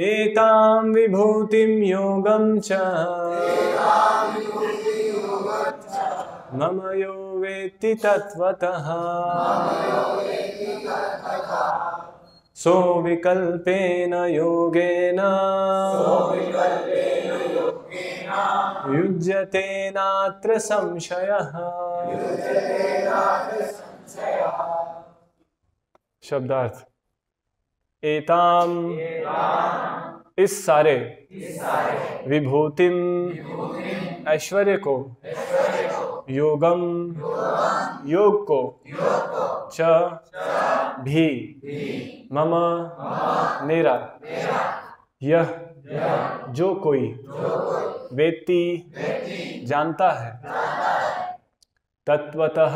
एतां विभूतिं योगं च मम यो वेत्ति तत्त्वतः सो विकल्पेन योगेन युज्यते नात्र संशयः। शब्दार्थ। एताम इस सारे विभूतिम ऐश्वर्य को योगम योग को च भी मम मेरा यह जो कोई वेत्ति जानता है तत्वतः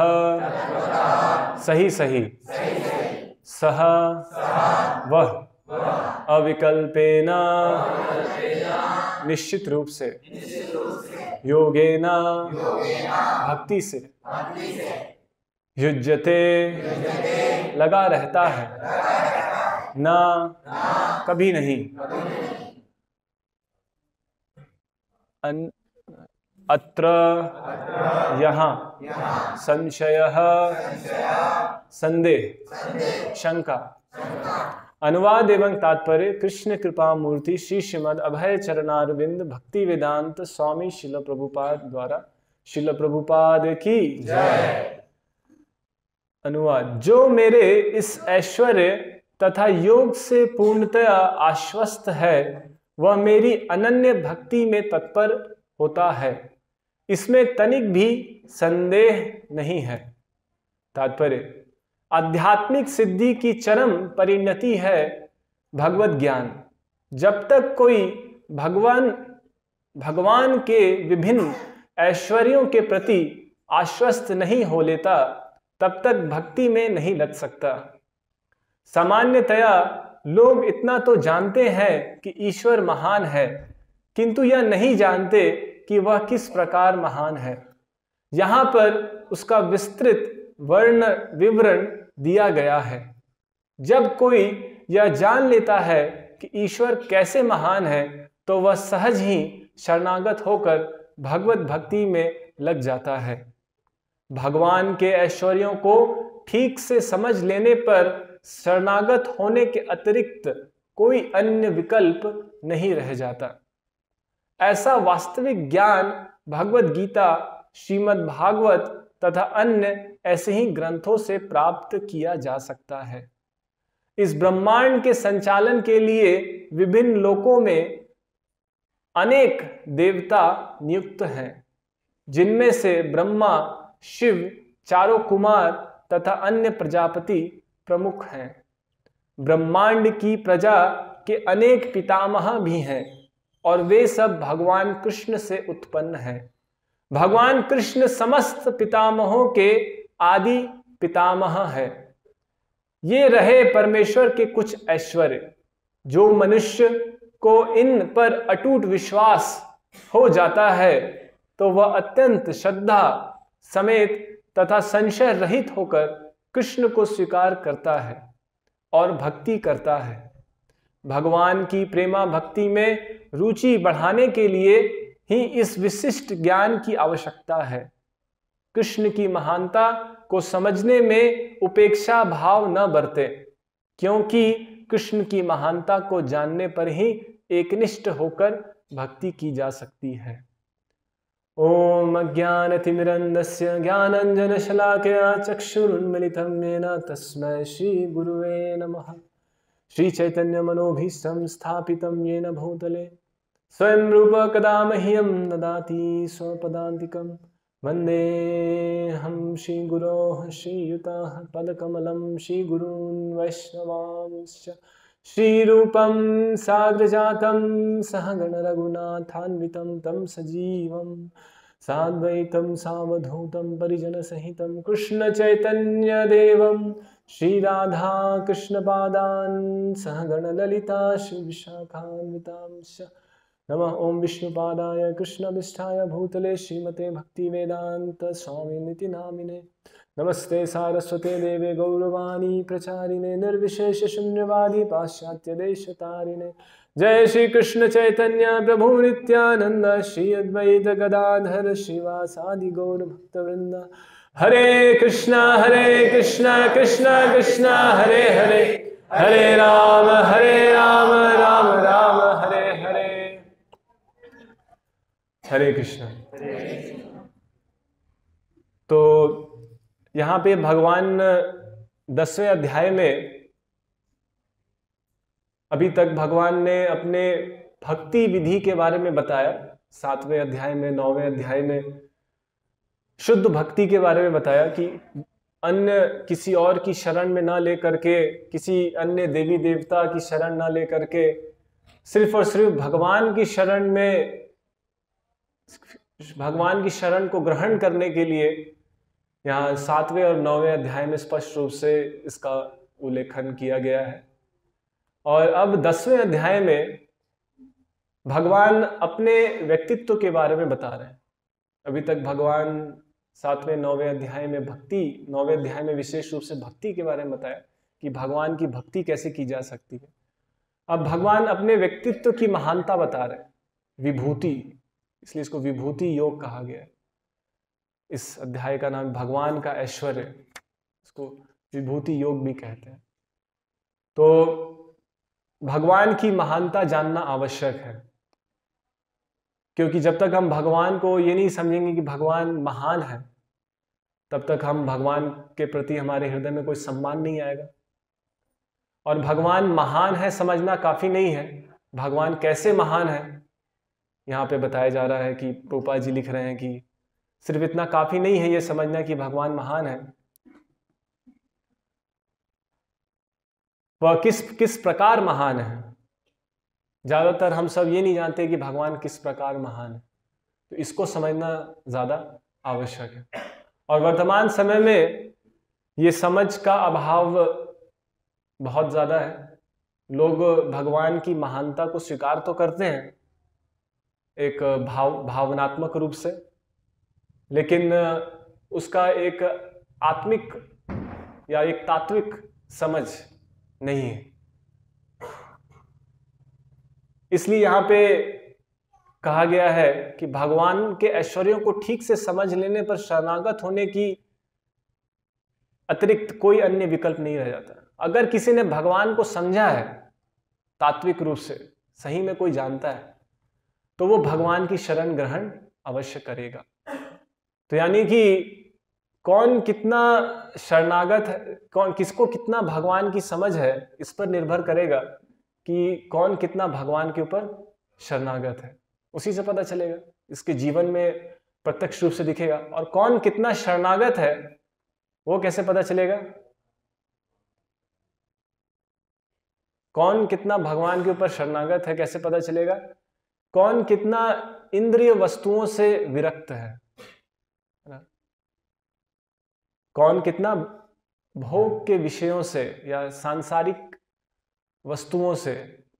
सही सही सह वह अविकल्पेन निश्चित रूप से योगेन भक्ति से युज्यते लगा रहता है न कभी नहीं अत्र यहाँ संशयः संदेह शंका। अनुवाद एवं तात्पर्य। कृष्ण कृपा मूर्ति श्री श्रीमद् अभय चरणारविंद भक्ति वेदांत स्वामी शिल प्रभुपाद द्वारा शिल प्रभुपाद की जय। अनुवाद। जो मेरे इस ऐश्वर्य तथा योग से पूर्णतया आश्वस्त है वह मेरी अनन्य भक्ति में तत्पर होता है, इसमें तनिक भी संदेह नहीं है। तात्पर्य। आध्यात्मिक सिद्धि की चरम परिणति है भगवत ज्ञान। जब तक कोई भगवान के विभिन्न ऐश्वर्यों के प्रति आश्वस्त नहीं हो लेता तब तक भक्ति में नहीं लग सकता। सामान्यतया लोग इतना तो जानते हैं कि ईश्वर महान है, किंतु यह नहीं जानते कि वह किस प्रकार महान है। यहाँ पर उसका विस्तृत वर्ण विवरण दिया गया है। जब कोई यह जान लेता है कि ईश्वर कैसे महान है तो वह सहज ही शरणागत होकर भगवत भक्ति में लग जाता है। भगवान के ऐश्वर्यों को ठीक से समझ लेने पर शरणागत होने के अतिरिक्त कोई अन्य विकल्प नहीं रह जाता। ऐसा वास्तविक ज्ञान भगवत गीता, श्रीमद् भागवत तथा अन्य ऐसे ही ग्रंथों से प्राप्त किया जा सकता है। इस ब्रह्मांड के संचालन के लिए विभिन्न लोकों में अनेक देवता नियुक्त हैं, जिनमें से ब्रह्मा, शिव, चारों कुमार तथा अन्य प्रजापति प्रमुख हैं। ब्रह्मांड की प्रजा के अनेक पितामह भी हैं और वे सब भगवान कृष्ण से उत्पन्न हैं। भगवान कृष्ण समस्त पितामहों के आदि पितामह है। ये रहे परमेश्वर के कुछ ऐश्वर्य। जो मनुष्य को इन पर अटूट विश्वास हो जाता है तो वह अत्यंत श्रद्धा समेत तथा संशय रहित होकर कृष्ण को स्वीकार करता है और भक्ति करता है। भगवान की प्रेमा भक्ति में रुचि बढ़ाने के लिए ही इस विशिष्ट ज्ञान की आवश्यकता है। कृष्ण की महानता को समझने में उपेक्षा भाव न बरते, क्योंकि कृष्ण की महानता को जानने पर ही एकनिष्ठ होकर भक्ति की जा सकती है। ओम अज्ञानतिमिरन्धस्य ज्ञानाञ्जनशलाकया चक्षुरुन्मिलितं येन तस्मै श्री गुरुवे नमः। श्री चैतन्य मनोभीष्टं स्थापितं येन भूतले स्वयं रूप कदा मह्यं ददाति स्वपदान्तिकं। वन्देऽहं श्रीगुरोः श्रीयुताः पदकमलं श्रीगुरून् वैष्णवांश्च। श्रीरूपं साग्रजातं सहगण रघुनाथान्वितं तं सजीवं साद्वैतं सावधूतं परिजनसहितं कृष्ण चैतन्य देवं श्रीराधा कृष्णपादान् सहगण ललिता श्रीविशाखान्वितांश्च। नमः ओम विष्णुपादाय कृष्णविष्ठाय भूतले श्रीमते भक्तिवेदांत स्वामिनिति नामिने। नमस्ते सारस्वते देवे गौरवाणी प्रचारिणे निर्विशेष शून्यवादी पाश्चात्य देशतारिणे। जय श्री कृष्ण चैतन्य प्रभु नित्यानंद श्री अद्वैत गदाधर श्रीवासादि गौर भक्तवृंद। हरे कृष्णा कृष्ण कृष्ण हरे हरे, हरे राम राम राम हरे हरे। हरे कृष्ण। तो यहाँ पे भगवान 10वें अध्याय में अभी तक भगवान ने अपने भक्ति विधि के बारे में बताया। 7वें अध्याय में, 9वें अध्याय में शुद्ध भक्ति के बारे में बताया कि अन्य किसी और की शरण में ना लेकर के, किसी अन्य देवी देवता की शरण ना लेकर के, सिर्फ और सिर्फ भगवान की शरण में, भगवान की शरण को ग्रहण करने के लिए यहाँ 7वें और 9वें अध्याय में स्पष्ट रूप से इसका उल्लेखन किया गया है। और अब 10वें अध्याय में भगवान अपने व्यक्तित्व के बारे में बता रहे हैं। अभी तक भगवान 7वें 9वें अध्याय में भक्ति, 9वें अध्याय में विशेष रूप से भक्ति के बारे में बताया कि भगवान की भक्ति कैसे की जा सकती है। अब भगवान अपने व्यक्तित्व की महानता बता रहे हैं, विभूति, इसलिए इसको विभूति योग कहा गया है। इस अध्याय का नाम भगवान का ऐश्वर्य, इसको विभूति योग भी कहते हैं। तो भगवान की महानता जानना आवश्यक है, क्योंकि जब तक हम भगवान को ये नहीं समझेंगे कि भगवान महान है, तब तक हम भगवान के प्रति हमारे हृदय में कोई सम्मान नहीं आएगा। और भगवान महान है समझना काफी नहीं है, भगवान कैसे महान है यहाँ पे बताया जा रहा है कि प्रभुपाद जी लिख रहे हैं कि सिर्फ इतना काफी नहीं है ये समझना कि भगवान महान है, वह किस प्रकार महान है। ज्यादातर हम सब ये नहीं जानते कि भगवान किस प्रकार महान है, तो इसको समझना ज्यादा आवश्यक है। और वर्तमान समय में ये समझ का अभाव बहुत ज्यादा है। लोग भगवान की महानता को स्वीकार तो करते हैं एक भावनात्मक रूप से, लेकिन उसका एक आत्मिक या एक तात्विक समझ नहीं है। इसलिए यहाँ पे कहा गया है कि भगवान के ऐश्वर्यों को ठीक से समझ लेने पर शरणागत होने की अतिरिक्त कोई अन्य विकल्प नहीं रह जाता। अगर किसी ने भगवान को समझा है तात्विक रूप से, सही में कोई जानता है, तो वो भगवान की शरण ग्रहण अवश्य करेगा। तो यानी कि कौन कितना शरणागत है, कौन किसको कितना भगवान की समझ है, इस पर निर्भर करेगा कि कौन कितना भगवान के ऊपर शरणागत है। उसी से पता चलेगा, इसके जीवन में प्रत्यक्ष रूप से दिखेगा। और कौन कितना शरणागत है वो कैसे पता चलेगा? कौन कितना भगवान के ऊपर शरणागत है कैसे पता चलेगा? कौन कितना इंद्रिय वस्तुओं से विरक्त है, कौन कितना भोग के विषयों से या सांसारिक वस्तुओं से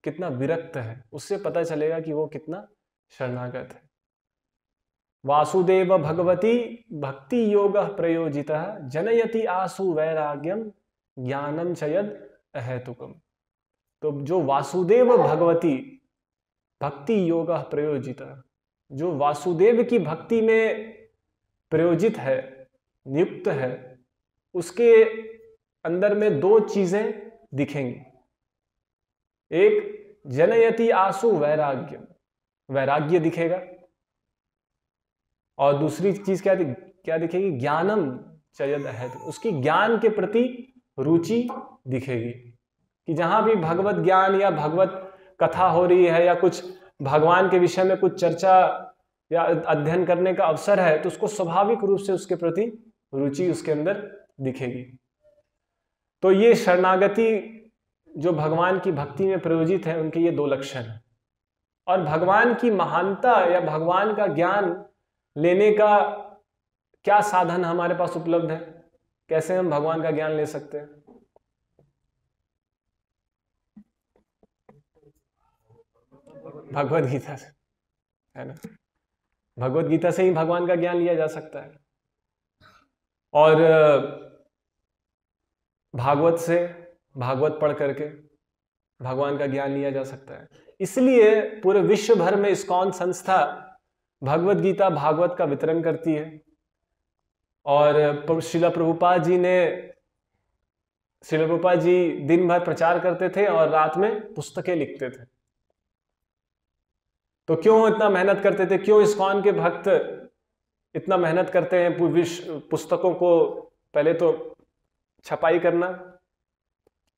कितना विरक्त है, उससे पता चलेगा कि वो कितना शरणागत है। वासुदेव भगवती भक्ति योग प्रयोजितः जनयति आसु वैराग्यम ज्ञानम च यद अहेतुकम। तो जो वासुदेव भगवती भक्ति योग प्रयोजितः, जो वासुदेव की भक्ति में प्रयोजित है, नियुक्त है, उसके अंदर में दो चीजें दिखेंगी। एक जनयति आसु वैराग्य, वैराग्य दिखेगा, और दूसरी चीज क्या दिखेगी? ज्ञानम च यद अहेतु, उसकी ज्ञान के प्रति रुचि दिखेगी। कि जहां भी भगवत ज्ञान या भगवत कथा हो रही है या कुछ भगवान के विषय में कुछ चर्चा या अध्ययन करने का अवसर है, तो उसको स्वाभाविक रूप से उसके प्रति रुचि उसके अंदर दिखेगी। तो ये शरणागति जो भगवान की भक्ति में प्रयोजित है, उनके ये दो लक्षण हैं। और भगवान की महानता या भगवान का ज्ञान लेने का क्या साधन हमारे पास उपलब्ध है? कैसे हम भगवान का ज्ञान ले सकते हैं? भगवत गीता से, है ना। भगवत गीता से ही भगवान का ज्ञान लिया जा सकता है, और भागवत से, भागवत पढ़ करके भगवान का ज्ञान लिया जा सकता है। इसलिए पूरे विश्व भर में इस्कॉन संस्था भगवत गीता, भागवत का वितरण करती है। और श्रील प्रभुपाद जी दिन भर प्रचार करते थे और रात में पुस्तकें लिखते थे। तो क्यों इतना मेहनत करते थे, क्यों इस्कॉन के भक्त इतना मेहनत करते हैं पुस्तकों को पहले तो छपाई करना,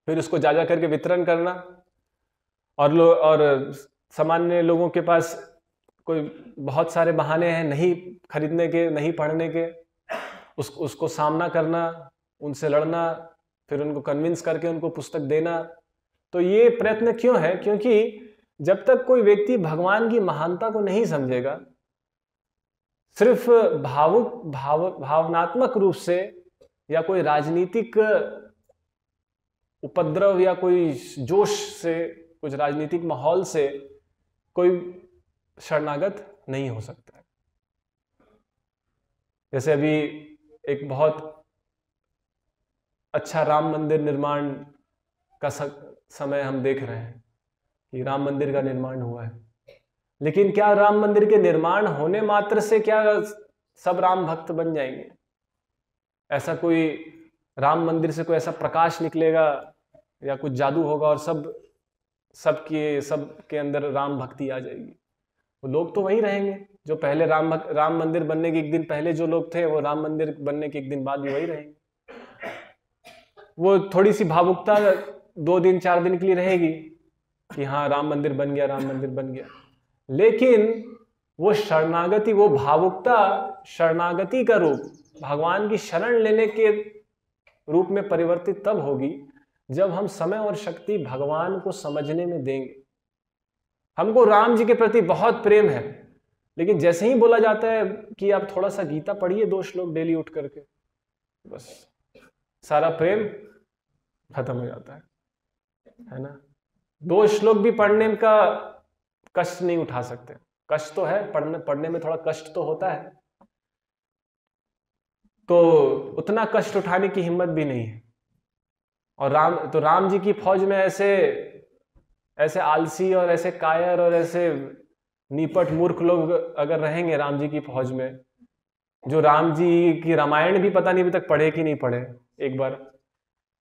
फिर उसको जा करके वितरण करना, और सामान्य लोगों के पास कोई बहुत सारे बहाने हैं नहीं खरीदने के, नहीं पढ़ने के, उसको सामना करना, उनसे लड़ना, फिर उनको कन्विंस करके उनको पुस्तक देना। तो ये प्रयत्न क्यों है? क्योंकि जब तक कोई व्यक्ति भगवान की महानता को नहीं समझेगा, सिर्फ भावनात्मक रूप से या कोई राजनीतिक उपद्रव या कोई जोश से, कुछ राजनीतिक माहौल से कोई शरणागत नहीं हो सकता है। जैसे अभी एक बहुत अच्छा राम मंदिर निर्माण का समय हम देख रहे हैं कि राम मंदिर का निर्माण हुआ है, लेकिन क्या राम मंदिर के निर्माण होने मात्र से क्या सब राम भक्त बन जाएंगे? ऐसा कोई राम मंदिर से कोई ऐसा प्रकाश निकलेगा या कुछ जादू होगा और सबके अंदर राम भक्ति आ जाएगी? वो लोग तो वही रहेंगे जो पहले राम मंदिर बनने के एक दिन पहले जो लोग थे, वो राम मंदिर बनने के एक दिन बाद भी वही रहेंगे। वो थोड़ी सी भावुकता 2 दिन 4 दिन के लिए रहेगी कि हाँ राम मंदिर बन गया, राम मंदिर बन गया, लेकिन वो शरणागति, वो भावुकता शरणागति का रूप, भगवान की शरण लेने के रूप में परिवर्तित तब होगी जब हम समय और शक्ति भगवान को समझने में देंगे। हमको राम जी के प्रति बहुत प्रेम है, लेकिन जैसे ही बोला जाता है कि आप थोड़ा सा गीता पढ़िए 2 श्लोक डेली उठ करके, बस सारा प्रेम खत्म हो जाता है ना। 2 श्लोक भी पढ़ने का कष्ट नहीं उठा सकते। कष्ट तो है, पढ़ने में थोड़ा कष्ट तो होता है, तो उतना कष्ट उठाने की हिम्मत भी नहीं है। और राम जी की फौज में ऐसे आलसी और ऐसे कायर और ऐसे नीपट मूर्ख लोग अगर रहेंगे राम जी की फौज में, जो राम जी की रामायण भी पता नहीं अभी तक पढ़े कि नहीं पढ़े एक बार,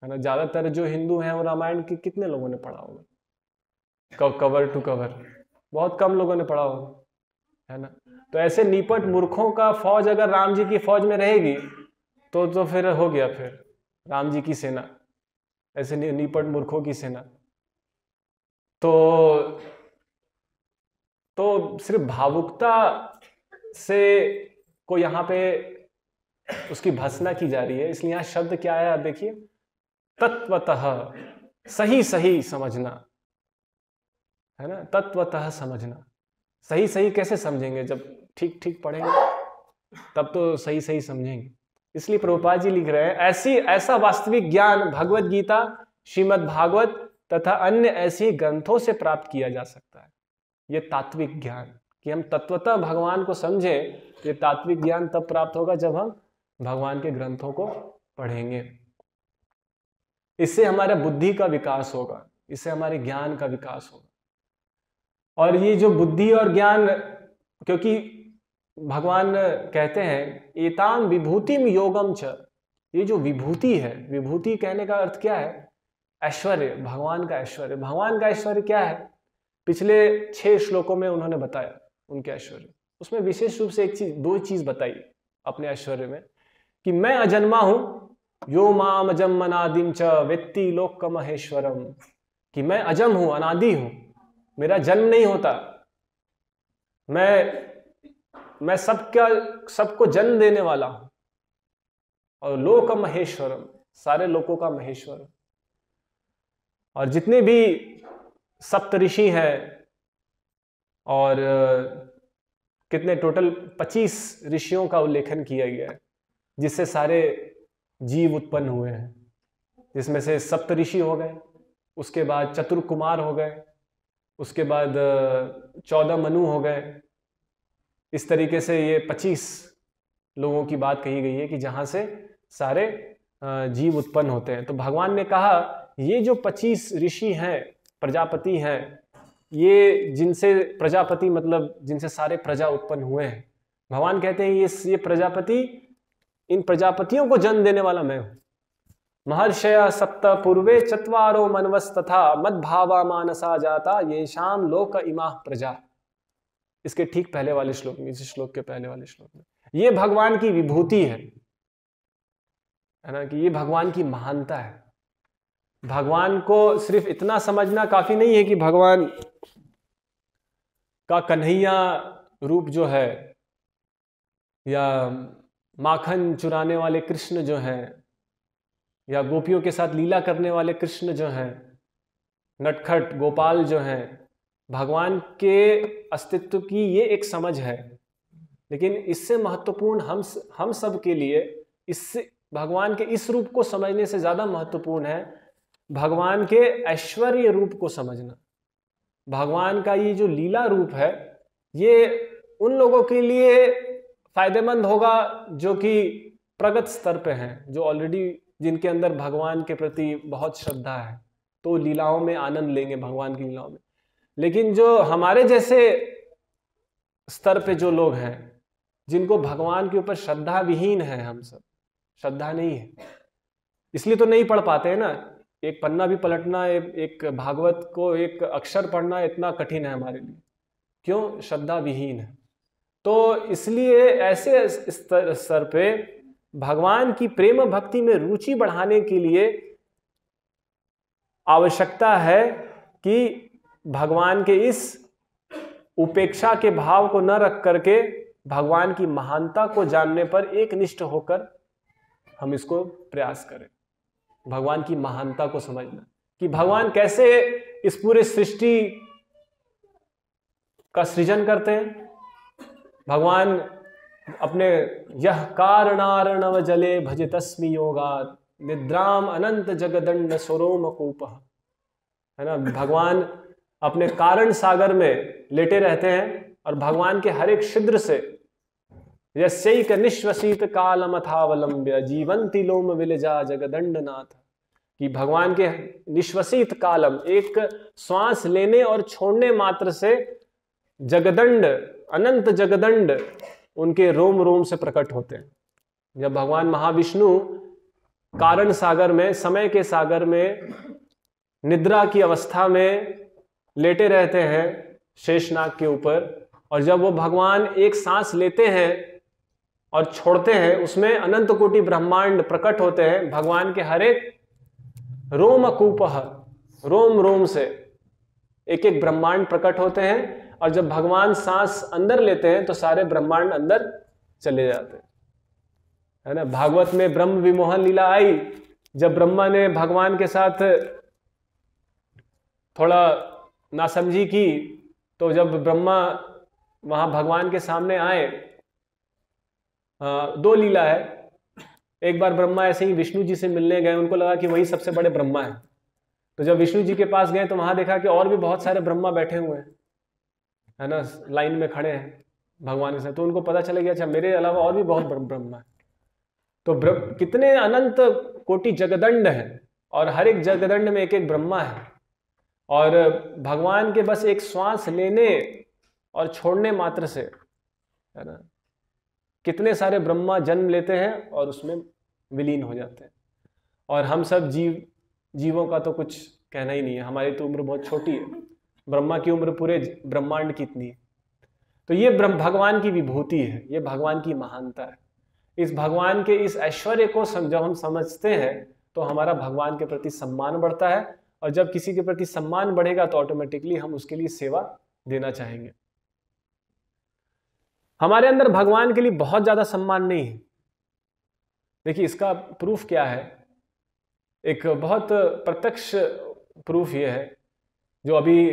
है ना। ज्यादातर जो हिंदू हैं वो रामायण की कितने लोगों ने पढ़ा होगा? कवर टू कवर बहुत कम लोगों ने पढ़ा होगा, है ना। तो ऐसे नीपट मूर्खों का फौज अगर राम जी की फौज में रहेगी तो फिर हो गया, फिर राम जी की सेना, ऐसे नीपट मूर्खों की सेना। तो सिर्फ भावुकता से को यहाँ पे उसकी भर्त्सना की जा रही है। इसलिए यहाँ शब्द क्या है आप देखिए, तत्वतः, सही सही समझना, है ना। तत्वतः समझना, सही सही कैसे समझेंगे? जब ठीक ठीक पढ़ेंगे तब तो सही सही समझेंगे। इसलिए प्रभुपाद जी लिख रहे हैं, ऐसा वास्तविक ज्ञान भगवत गीता, श्रीमद् भागवत तथा अन्य ऐसे ग्रंथों से प्राप्त किया जा सकता है। ये तात्विक ज्ञान, कि हम तत्वतः भगवान को समझें, ये तात्विक ज्ञान तब प्राप्त होगा जब हम भगवान के ग्रंथों को पढ़ेंगे। इससे हमारा बुद्धि का विकास होगा, इससे हमारे ज्ञान का विकास होगा। और ये जो बुद्धि और ज्ञान, क्योंकि भगवान कहते हैं एताम विभूतिम योगम च, ये जो विभूति है, विभूति कहने का अर्थ क्या है? ऐश्वर्य, भगवान का ऐश्वर्य। भगवान का ऐश्वर्य क्या है? पिछले 6 श्लोकों में उन्होंने बताया उनके ऐश्वर्य। उसमें विशेष रूप से 2 चीज बताई अपने ऐश्वर्य में, कि मैं अजन्मा हूं, यो माम अजम अनादिम च वेत्ति लोक महेश्वरम, कि मैं अजम हूं, अनादि हूं, मेरा जन्म नहीं होता, मैं सबको जन्म देने वाला हूं, और लोक महेश्वरम, सारे लोकों का महेश्वर। और जितने भी सप्तऋषि हैं, और कितने टोटल 25 ऋषियों का उल्लेखन किया गया है, जिससे सारे जीव उत्पन्न हुए हैं, जिसमें से सप्तऋषि हो गए, उसके बाद चतुर्कुमार हो गए, उसके बाद 14 मनु हो गए। इस तरीके से ये 25 लोगों की बात कही गई है कि जहाँ से सारे जीव उत्पन्न होते हैं। तो भगवान ने कहा ये जो 25 ऋषि हैं, प्रजापति हैं, ये जिनसे प्रजापति मतलब जिनसे सारे प्रजा उत्पन्न हुए हैं, भगवान कहते हैं ये प्रजापति, इन प्रजापतियों को जन्म देने वाला मैं हूं। महर्षय सप्त पूर्वे चत्वारो मनवस तथा मद्भावा मानसा जाता ये शाम लोक इमा प्रजा। इसके ठीक पहले वाले श्लोक में, इस श्लोक के पहले वाले श्लोक में, ये भगवान की विभूति है ना, कि ये भगवान की महानता है। भगवान को सिर्फ इतना समझना काफी नहीं है कि भगवान का कन्हैया रूप जो है, या माखन चुराने वाले कृष्ण जो हैं, या गोपियों के साथ लीला करने वाले कृष्ण जो हैं, नटखट गोपाल जो हैं, भगवान के अस्तित्व की ये एक समझ है। लेकिन इससे महत्वपूर्ण हम सब के लिए, इससे भगवान के इस रूप को समझने से ज्यादा महत्वपूर्ण है भगवान के ऐश्वर्य रूप को समझना। भगवान का ये जो लीला रूप है, ये उन लोगों के लिए फायदेमंद होगा जो कि प्रगत स्तर पे हैं, जो ऑलरेडी जिनके अंदर भगवान के प्रति बहुत श्रद्धा है, तो लीलाओं में आनंद लेंगे, भगवान की लीलाओं में। लेकिन जो हमारे जैसे स्तर पे जो लोग हैं, जिनको भगवान के ऊपर श्रद्धा विहीन है, हम सब श्रद्धा नहीं है, इसलिए तो नहीं पढ़ पाते हैं ना। एक पन्ना भी पलटना, एक भागवत को एक अक्षर पढ़ना इतना कठिन है हमारे लिए। क्यों? श्रद्धा विहीन है। तो इसलिए ऐसे स्तर पे भगवान की प्रेम भक्ति में रुचि बढ़ाने के लिए आवश्यकता है कि भगवान के इस उपेक्षा के भाव को न रख करके भगवान की महानता को जानने पर एक निष्ठ होकर हम इसको प्रयास करें, भगवान की महानता को समझना कि भगवान कैसे इस पूरे सृष्टि का सृजन करते हैं। भगवान अपने यह कारणार्णव जले भजितस्मि योगात् निद्राम अनंत जगदंड स्वरोम कूपः, है ना। भगवान अपने कारण सागर में लेटे रहते हैं और भगवान के हर एक छिद्र से यस्यैक निश्वसित कालमथावलंब्य जीवंति लोम विलजा जगदंड नाथ, कि भगवान के निश्वसित कालम, एक श्वास लेने और छोड़ने मात्र से जगदंड, अनंत जगदंड उनके रोम रोम से प्रकट होते हैं। जब भगवान महाविष्णु कारण सागर में, समय के सागर में निद्रा की अवस्था में लेटे रहते हैं शेषनाग के ऊपर, और जब वो भगवान एक सांस लेते हैं और छोड़ते हैं, उसमें अनंत कोटि ब्रह्मांड प्रकट होते हैं। भगवान के हर एक रोमकूपः, रोम रोम से एक एक ब्रह्मांड प्रकट होते हैं। और जब भगवान सांस अंदर लेते हैं तो सारे ब्रह्मांड अंदर चले जाते हैं, है ना। भागवत में ब्रह्म विमोहन लीला आई, जब ब्रह्मा ने भगवान के साथ थोड़ा नासमझी की, तो जब ब्रह्मा वहां भगवान के सामने आए, दो लीला है। एक बार ब्रह्मा ऐसे ही विष्णु जी से मिलने गए, उनको लगा कि वही सबसे बड़े ब्रह्मा है। तो जब विष्णु जी के पास गए तो वहां देखा कि और भी बहुत सारे ब्रह्मा बैठे हुए हैं, है ना, लाइन में खड़े हैं भगवान के साथ। तो उनको पता चला गया अच्छा मेरे अलावा और भी बहुत ब्रह्मा है। तो कितने अनंत कोटि जगदंड है, और हर एक जगदंड में एक एक ब्रह्मा है। और भगवान के बस एक श्वास लेने और छोड़ने मात्र से, है ना, कितने सारे ब्रह्मा जन्म लेते हैं और उसमें विलीन हो जाते हैं। और हम सब जीवों का तो कुछ कहना ही नहीं है, हमारी तो उम्र बहुत छोटी है, ब्रह्मा की उम्र पूरे ब्रह्मांड की इतनी है। तो ये भगवान की विभूति है, ये भगवान की महानता है। इस भगवान के इस ऐश्वर्य को जब हम समझते हैं तो हमारा भगवान के प्रति सम्मान बढ़ता है, और जब किसी के प्रति सम्मान बढ़ेगा तो ऑटोमेटिकली हम उसके लिए सेवा देना चाहेंगे। हमारे अंदर भगवान के लिए बहुत ज्यादा सम्मान नहीं है। देखिए इसका प्रूफ क्या है, एक बहुत प्रत्यक्ष प्रूफ ये है जो अभी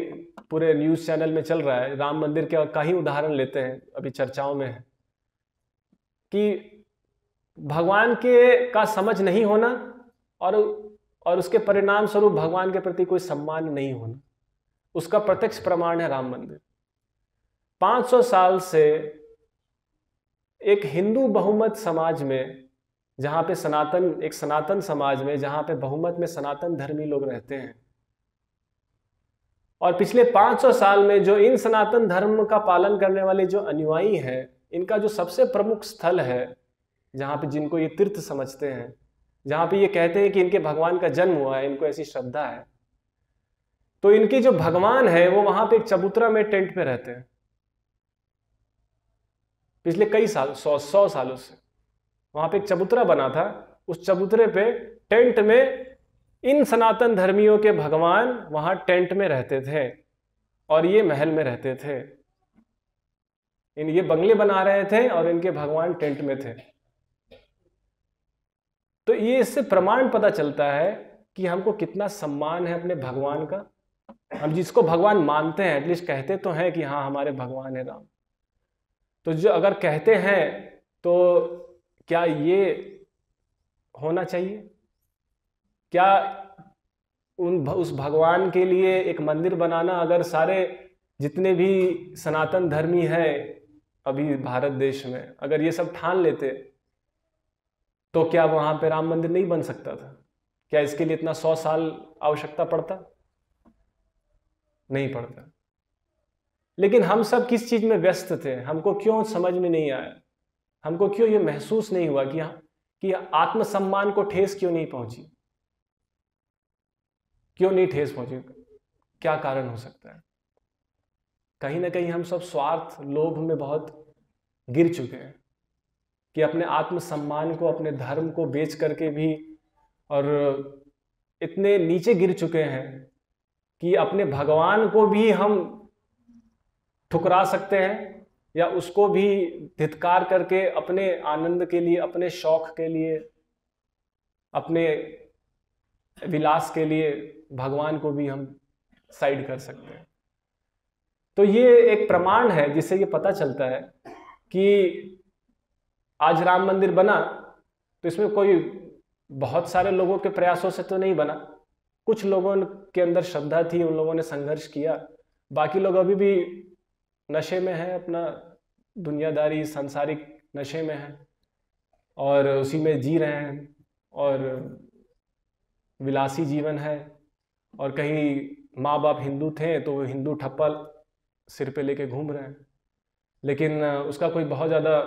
पूरे न्यूज़ चैनल में चल रहा है। राम मंदिर का ही उदाहरण लेते हैं, अभी चर्चाओं में है कि भगवान का समझ नहीं होना और उसके परिणाम स्वरूप भगवान के प्रति कोई सम्मान नहीं होना। उसका प्रत्यक्ष प्रमाण है राम मंदिर। 500 साल से एक हिंदू बहुमत समाज में, जहां पे एक सनातन समाज में, जहां पे बहुमत में सनातन धर्मी लोग रहते हैं, और पिछले 500 साल में जो इन सनातन धर्म का पालन करने वाले जो अनुयायी हैं, इनका जो सबसे प्रमुख स्थल है, जहां पे जिनको ये तीर्थ समझते हैं, जहां पे ये कहते हैं कि इनके भगवान का जन्म हुआ है, इनको ऐसी श्रद्धा है, तो इनके जो भगवान है वो वहां पे एक चबूतरा में टेंट पे रहते हैं। पिछले कई साल, 100 सालों से वहां पे एक चबूतरा बना था। उस चबूतरे पे टेंट में इन सनातन धर्मियों के भगवान वहां टेंट में रहते थे और ये महल में रहते थे। ये बंगले बना रहे थे और इनके भगवान टेंट में थे। तो ये इससे प्रमाण पता चलता है कि हमको कितना सम्मान है अपने भगवान का। हम जिसको भगवान मानते हैं, एटलीस्ट कहते तो हैं कि हाँ हमारे भगवान है राम, तो जो अगर कहते हैं तो क्या ये होना चाहिए? क्या उस भगवान के लिए एक मंदिर बनाना, अगर सारे जितने भी सनातन धर्मी हैं अभी भारत देश में, अगर ये सब ठान लेते, तो क्या वहां पे राम मंदिर नहीं बन सकता था? क्या इसके लिए इतना 100 साल आवश्यकता पड़ता? नहीं पड़ता। लेकिन हम सब किस चीज में व्यस्त थे? हमको क्यों समझ में नहीं आया? हमको क्यों ये महसूस नहीं हुआ कि आत्मसम्मान को ठेस क्यों नहीं पहुंची? क्यों नहीं ठेस पहुंची? क्या कारण हो सकता है? कहीं ना कहीं हम सब स्वार्थ, लोभ में बहुत गिर चुके हैं कि अपने आत्मसम्मान को, अपने धर्म को बेच करके भी, और इतने नीचे गिर चुके हैं कि अपने भगवान को भी हम ठुकरा सकते हैं या उसको भी धिक्कार करके अपने आनंद के लिए, अपने शौक के लिए, अपने विलास के लिए भगवान को भी हम साइड कर सकते हैं। तो ये एक प्रमाण है जिससे ये पता चलता है कि आज राम मंदिर बना तो इसमें कोई बहुत सारे लोगों के प्रयासों से तो नहीं बना। कुछ लोगों के अंदर श्रद्धा थी, उन लोगों ने संघर्ष किया। बाकी लोग अभी भी नशे में है, अपना दुनियादारी सांसारिक नशे में है और उसी में जी रहे हैं और विलासी जीवन है। और कहीं माँ बाप हिंदू थे तो वो हिंदू ठप्पा सिर पे लेके घूम रहे हैं, लेकिन उसका कोई बहुत ज़्यादा,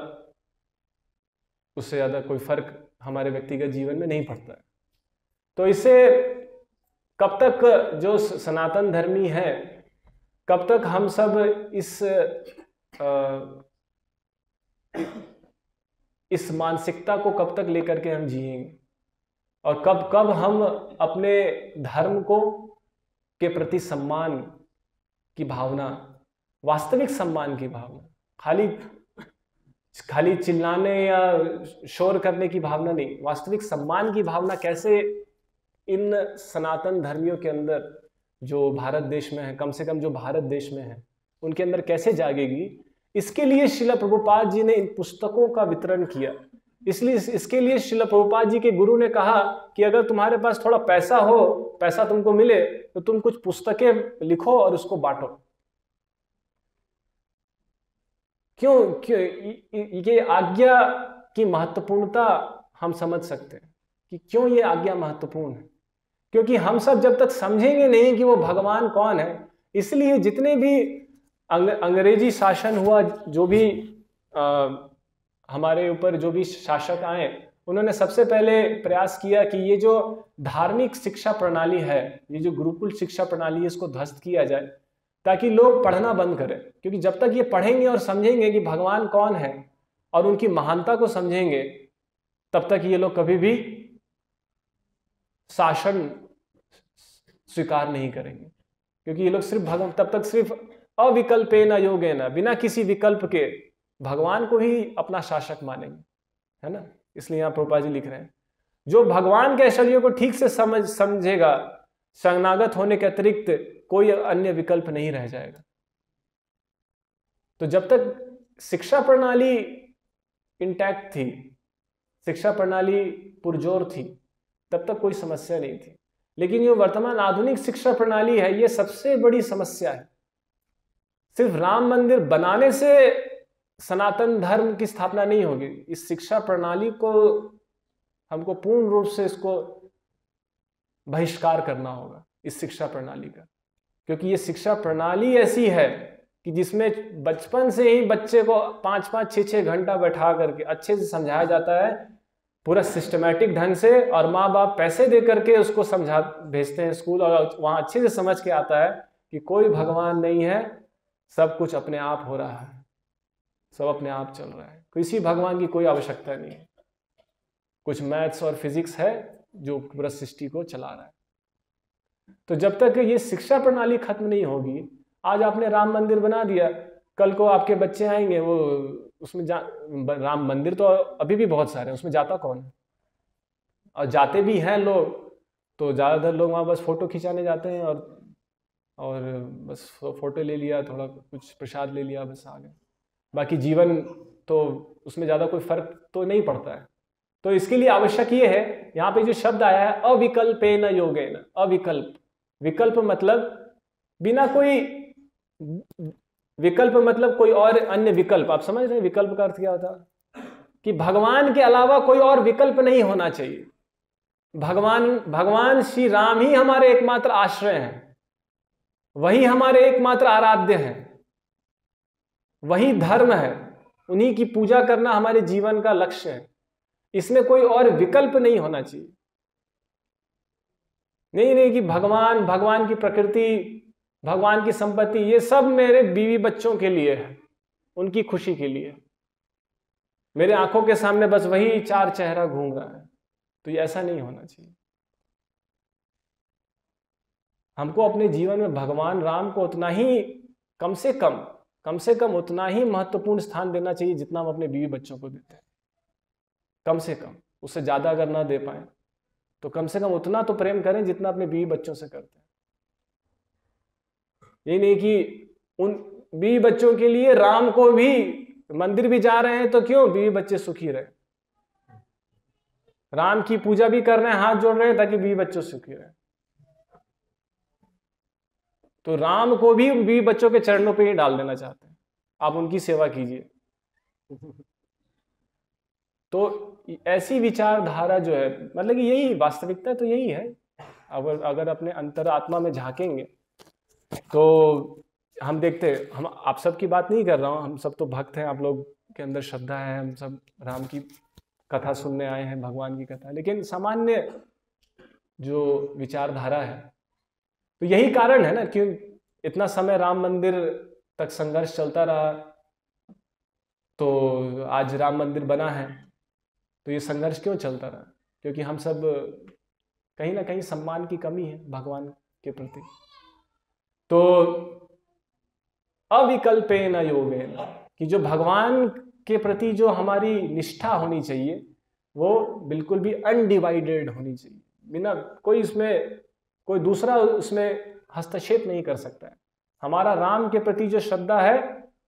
उससे ज़्यादा कोई फर्क हमारे व्यक्तिगत जीवन में नहीं पड़ता है। तो इससे कब तक जो सनातन धर्मी है, कब तक हम सब इस मानसिकता को कब तक लेकर के हम जिएंगे, और कब कब हम अपने धर्म को के प्रति सम्मान की भावना, वास्तविक सम्मान की भावना, खाली चिल्लाने या शोर करने की भावना नहीं, वास्तविक सम्मान की भावना कैसे इन सनातन धर्मियों के अंदर जो भारत देश में है, कम से कम जो भारत देश में है, उनके अंदर कैसे जागेगी? इसके लिए श्रील प्रभुपाद जी ने इन पुस्तकों का वितरण किया। इसलिए इसके लिए श्रील प्रभुपाद जी के गुरु ने कहा कि अगर तुम्हारे पास थोड़ा पैसा हो, पैसा तुमको मिले, तो तुम कुछ पुस्तकें लिखो और उसको बांटो। क्यों ये आज्ञा की महत्वपूर्णता हम समझ सकते हैं कि क्यों ये आज्ञा महत्वपूर्ण है। क्योंकि हम सब जब तक समझेंगे नहीं कि वो भगवान कौन है, इसलिए जितने भी अंग्रेजी शासन हुआ, जो भी हमारे ऊपर जो भी शासक आए, उन्होंने सबसे पहले प्रयास किया कि ये जो धार्मिक शिक्षा प्रणाली है, ये जो गुरुकुल शिक्षा प्रणाली है, इसको ध्वस्त किया जाए ताकि लोग पढ़ना बंद करें। क्योंकि जब तक ये पढ़ेंगे और समझेंगे कि भगवान कौन है और उनकी महानता को समझेंगे, तब तक ये लोग कभी भी शासन स्वीकार नहीं करेंगे। क्योंकि ये लोग तब तक सिर्फ अविकल्पेन योगेन, बिना किसी विकल्प के भगवान को ही अपना शासक मानेंगे, है ना। इसलिए यहाँ प्रभुपाद जी लिख रहे हैं, जो भगवान के ऐश्वर्य को ठीक से समझेगा, शरणागत होने के अतिरिक्त कोई अन्य विकल्प नहीं रह जाएगा। तो जब तक शिक्षा प्रणाली इंटैक्ट थी, शिक्षा प्रणाली पुरजोर थी, तब तक कोई समस्या नहीं थी। लेकिन ये वर्तमान आधुनिक शिक्षा प्रणाली है, ये सबसे बड़ी समस्या है। सिर्फ राम मंदिर बनाने से सनातन धर्म की स्थापना नहीं होगी। इस शिक्षा प्रणाली को हमको पूर्ण रूप से इसको बहिष्कार करना होगा, इस शिक्षा प्रणाली का, क्योंकि ये शिक्षा प्रणाली ऐसी है कि जिसमें बचपन से ही बच्चे को 5-5, 6-6 घंटा बैठा करके अच्छे से समझाया जाता है, पूरा सिस्टमैटिक ढंग से, और माँ बाप पैसे दे करके उसको समझा भेजते हैं स्कूल, और वहाँ अच्छे से समझ के आता है कि कोई भगवान नहीं है, सब कुछ अपने आप हो रहा है, सब अपने आप चल रहा है, किसी भगवान की कोई आवश्यकता नहीं है। कुछ मैथ्स और फिजिक्स है जो पूरा सृष्टि को चला रहा है। तो जब तक ये शिक्षा प्रणाली खत्म नहीं होगी, आज आपने राम मंदिर बना दिया, कल को आपके बच्चे आएंगे, वो उसमें राम मंदिर तो अभी भी बहुत सारे हैं, उसमें जाता कौन है? और जाते भी हैं लोग तो ज़्यादातर लोग वहाँ बस फोटो खिंचाने जाते हैं और बस फोटो ले लिया, थोड़ा कुछ प्रसाद ले लिया, बस आ गए। बाकी जीवन तो उसमें ज़्यादा कोई फर्क तो नहीं पड़ता है। तो इसके लिए आवश्यक ये है, यहाँ पे जो शब्द आया है अविकल्पेन योगेन, अविकल्प, विकल्प मतलब बिना कोई, विकल्प मतलब कोई और अन्य विकल्प, आप समझ रहे हैं विकल्प का अर्थ क्या होता है? कि भगवान के अलावा कोई और विकल्प नहीं होना चाहिए। भगवान श्री राम ही हमारे एकमात्र आश्रय हैं, वही हमारे एकमात्र आराध्य हैं, वही धर्म है, उन्हीं की पूजा करना हमारे जीवन का लक्ष्य है। इसमें कोई और विकल्प नहीं होना चाहिए। नहीं कि भगवान की प्रकृति, भगवान की संपत्ति, ये सब मेरे बीवी बच्चों के लिए है, उनकी खुशी के लिए, मेरे आंखों के सामने बस वही चार चेहरा घूम रहा है। तो ये ऐसा नहीं होना चाहिए। हमको अपने जीवन में भगवान राम को उतना ही, कम से कम उतना ही महत्वपूर्ण स्थान देना चाहिए जितना हम अपने बीवी बच्चों को देते हैं। कम से कम, उससे ज्यादा अगर ना दे पाए तो कम से कम उतना तो प्रेम करें जितना अपने बीवी बच्चों से करते हैं। ये नहीं कि उन बीवी बच्चों के लिए राम को भी, मंदिर भी जा रहे हैं तो क्यों, बीवी बच्चे सुखी रहे, राम की पूजा भी कर रहे हैं, हाथ जोड़ रहे हैं ताकि बीवी बच्चों सुखी रहे। तो राम को भी बीवी बच्चों के चरणों पे ही डाल देना चाहते हैं, आप उनकी सेवा कीजिए। तो ऐसी विचारधारा जो है, मतलब कि यही वास्तविकता तो यही है। अगर अपने अंतरात्मा में झांकेंगे तो हम देखते, हम आप सब की बात नहीं कर रहा हूं, हम सब तो भक्त हैं, आप लोग के अंदर श्रद्धा है, हम सब राम की कथा सुनने आए हैं, भगवान की कथा, लेकिन सामान्य जो विचारधारा है, तो यही कारण है ना कि इतना समय राम मंदिर तक संघर्ष चलता रहा, तो आज राम मंदिर बना है। तो ये संघर्ष क्यों चलता रहा? क्योंकि हम सब कहीं ना कहीं सम्मान की कमी है भगवान के प्रति। तो अविकल्पेन योगेन, कि जो भगवान के प्रति जो हमारी निष्ठा होनी चाहिए वो बिल्कुल भी अनडिवाइडेड होनी चाहिए, बिना कोई इसमें कोई दूसरा उसमें हस्तक्षेप नहीं कर सकता है। हमारा राम के प्रति जो श्रद्धा है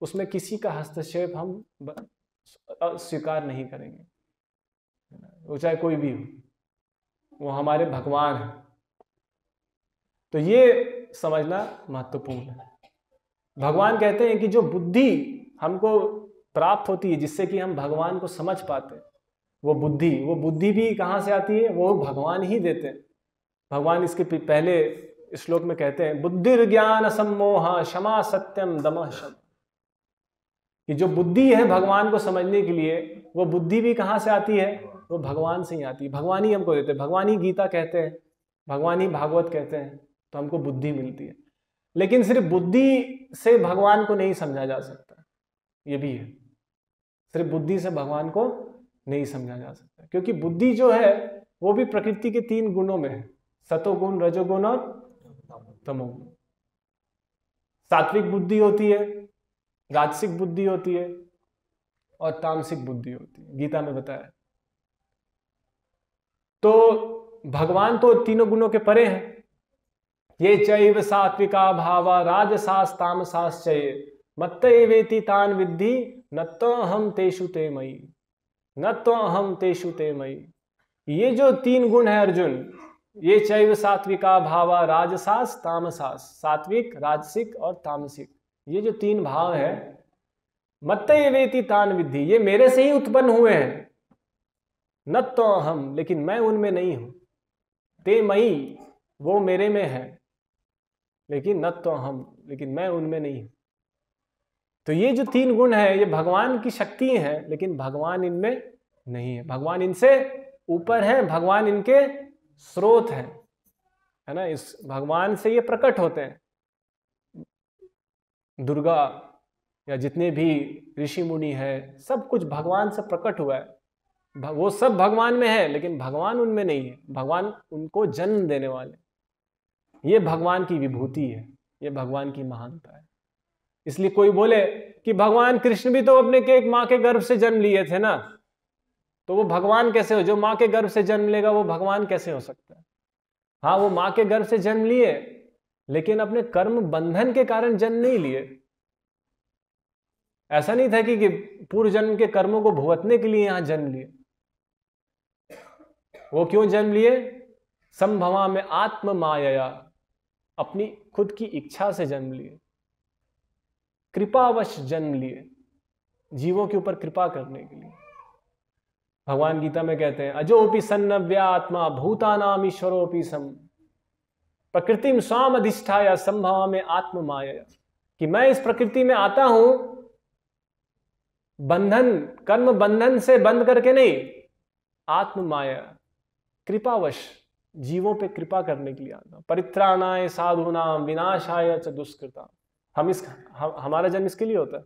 उसमें किसी का हस्तक्षेप हम स्वीकार नहीं करेंगे, वो चाहे कोई भी हो, वो हमारे भगवान है। तो ये समझना महत्वपूर्ण है। भगवान कहते हैं कि जो बुद्धि हमको प्राप्त होती है जिससे कि हम भगवान को समझ पाते हैं, वो बुद्धि भी कहाँ से आती है? वो भगवान ही देते हैं। भगवान इसके पहले श्लोक में कहते हैं बुद्धिर्ज्ञान सम्मोह क्षमा सत्यम दमः शम, कि जो बुद्धि है भगवान को समझने के लिए, वो बुद्धि भी कहाँ से आती है? वो भगवान से ही आती है, भगवान ही हमको देते हैं, भगवान ही गीता कहते हैं, भगवान ही भागवत कहते हैं, तो हमको बुद्धि मिलती है। लेकिन सिर्फ बुद्धि से भगवान को नहीं समझा जा सकता, ये भी है, सिर्फ बुद्धि से भगवान को नहीं समझा जा सकता, क्योंकि बुद्धि जो है वो भी प्रकृति के 3 गुणों में है, सतोगुण, रजोगुण और तमोगुण। सात्विक बुद्धि होती है, राजसिक बुद्धि होती है और तामसिक बुद्धि होती है, गीता में बताया। तो भगवान तो तीनों गुणों के परे हैं। ये चैव सात्विका भावा राजसास तामसाश्चये मत्तएवेति तान विद्धि न तो हम तेषु ते मयि, न तो हम तेषु ते मयि। ये जो 3 गुण है अर्जुन, ये चैव सात्विका भावा राजसास तामसास, सात्विक, राजसिक और तामसिक, ये जो 3 भाव है, मत्तये वेति तान विद्धि, ये मेरे से ही उत्पन्न हुए हैं। न तो हम, लेकिन मैं उनमें नहीं हूं। ते मई, वो मेरे में है, लेकिन न तो हम, लेकिन मैं उनमें नहीं हूं। तो ये जो 3 गुण है, ये भगवान की शक्ति है, लेकिन भगवान इनमें नहीं है। भगवान इनसे ऊपर है, भगवान इनके स्रोत है ना। इस भगवान से ये प्रकट होते हैं। दुर्गा या जितने भी ऋषि मुनि है, सब कुछ भगवान से प्रकट हुआ है। वो सब भगवान में है, लेकिन भगवान उनमें नहीं है। भगवान उनको जन्म देने वाले। ये भगवान की विभूति है, ये भगवान की महानता है। इसलिए कोई बोले कि भगवान कृष्ण भी तो अपने के एक माँ के गर्भ से जन्म लिए थे ना, तो वो भगवान कैसे हो? जो माँ के गर्भ से जन्म लेगा वो भगवान कैसे हो सकता है? हाँ, वो माँ के गर्भ से जन्म लिए, लेकिन अपने कर्म बंधन के कारण जन्म नहीं लिए। ऐसा नहीं था कि पूर्व जन्म के कर्मों को भुगतने के लिए यहां जन्म लिए। वो क्यों जन्म लिए? संभवा में आत्म माया, अपनी खुद की इच्छा से जन्म लिए, कृपावश जन्म लिए, जीवों के ऊपर कृपा करने के लिए। भगवान गीता में कहते हैं, अजोपि सन्नव्या आत्मा भूतानाम ईश्वरोपि सम प्रकृतिम स्वाम अधिष्ठाया संभवा में आत्म माया, कि मैं इस प्रकृति में आता हूं बंधन, कर्म बंधन से बंद करके नहीं, आत्म माया, कृपावश, जीवों पे कृपा करने के लिए आता। परित्राणाय साधूनाम विनाशाय च दुष्कृता। हमारा जन्म इसके लिए होता है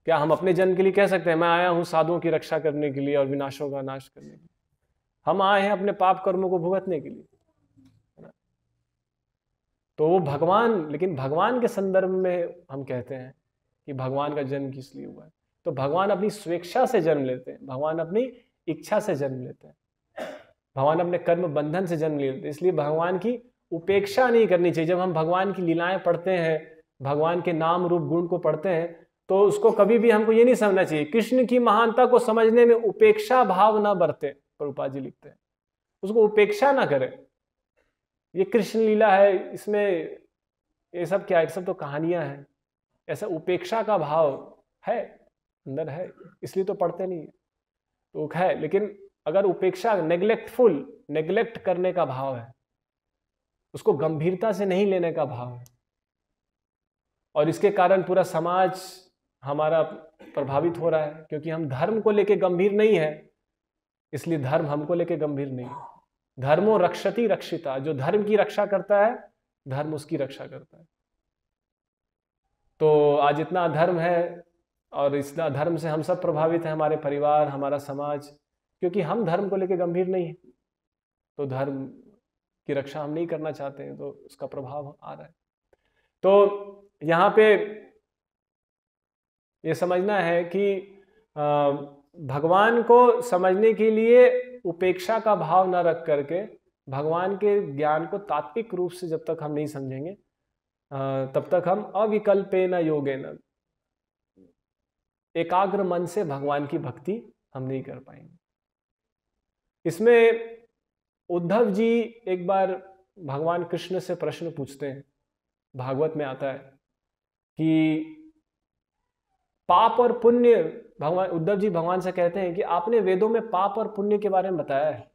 क्या? हम अपने जन्म के लिए कह सकते हैं मैं आया हूं साधुओं की रक्षा करने के लिए और विनाशों का नाश करने के लिए? हम आए हैं अपने पाप कर्मों को भुगतने के लिए। तो वो भगवान, लेकिन भगवान के संदर्भ में हम कहते हैं कि भगवान का जन्म किस लिए हुआ है। तो भगवान अपनी स्वेच्छा से जन्म लेते हैं, भगवान अपनी इच्छा से जन्म लेते हैं, भगवान अपने कर्म बंधन से जन्म लेते हैं। इसलिए भगवान की उपेक्षा नहीं करनी चाहिए। जब हम भगवान की लीलाएं पढ़ते हैं, भगवान के नाम रूप गुण को पढ़ते हैं, तो उसको कभी भी हमको ये नहीं समझना चाहिए कृष्ण की महानता को समझने में उपेक्षा भाव ना बरते। प्रभुपाद जी लिखते हैं उसको उपेक्षा ना करें। ये कृष्ण लीला है, इसमें ये सब क्या है? सब तो कहानियां हैं। ऐसा उपेक्षा का भाव है, अंदर है, इसलिए तो पढ़ते नहीं है, तो है। लेकिन अगर उपेक्षा, नेग्लेक्ट करने का भाव है, उसको गंभीरता से नहीं लेने का भाव है, और इसके कारण पूरा समाज हमारा प्रभावित हो रहा है, क्योंकि हम धर्म को लेके गंभीर नहीं है, इसलिए धर्म हमको लेके गंभीर नहीं है। धर्मो रक्षति रक्षिता, जो धर्म की रक्षा करता है, धर्म उसकी रक्षा करता है। तो आज इतना धर्म है, और इस धर्म से हम सब प्रभावित हैं, हमारे परिवार, हमारा समाज, क्योंकि हम धर्म को लेके गंभीर नहीं है। तो धर्म की रक्षा हम नहीं करना चाहते हैं, तो उसका प्रभाव आ रहा है। तो यहाँ पे ये समझना है कि भगवान को समझने के लिए उपेक्षा का भाव न रख करके, भगवान के ज्ञान को तात्विक रूप से जब तक हम नहीं समझेंगे, तब तक हम अविकल्पेन योगेन, एकाग्र मन से भगवान की भक्ति हम नहीं कर पाएंगे। इसमें उद्धव जी एक बार भगवान कृष्ण से प्रश्न पूछते हैं, भागवत में आता है कि पाप और पुण्य, भगवान उद्धव जी भगवान से कहते हैं कि आपने वेदों में पाप और पुण्य के बारे में बताया है,